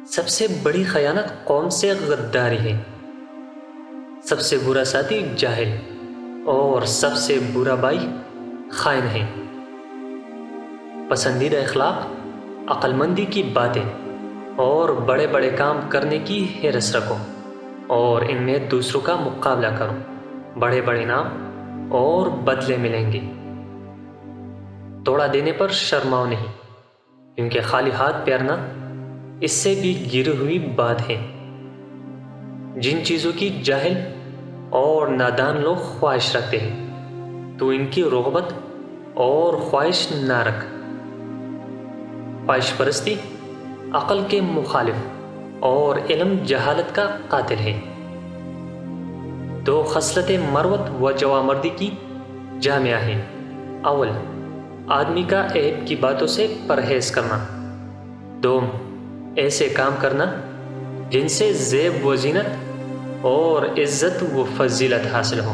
سب سے بڑی خیانت قوم سے غداری ہے، سب سے برا ساتھی جاہل، اور سب سے برا بھائی خائن ہے۔ پسندیدہ اخلاق عقل مندی کی باتیں اور بڑے بڑے کام کرنے کی حرص رکھو، اور ان میں دوسروں کا مقابلہ کرو۔ بڑے بڑے انعام اور بدلے ملیں گے۔ توڑا دینے پر شرماؤ نہیں، کیونکہ خالی ہاتھ پھیرنا اس سے بھی گری ہوئی بات ہے۔ جن چیزوں کی جاہل اور نادان لوگ خواہش رکھتے ہیں تو ان کی رغبت اور خواہش نہ رکھ۔ خواہش پرستی عقل کے مخالف اور علم جہالت کا قاتل ہے۔ دو خصلتیں مروت و جوامردی کی جامعہ ہیں۔ اول، آدمی کا عیب کی باتوں سے پرہیز کرنا۔ دوم، ایسے کام کرنا جن سے زیب و زینت اور عزت و فضیلت حاصل ہو۔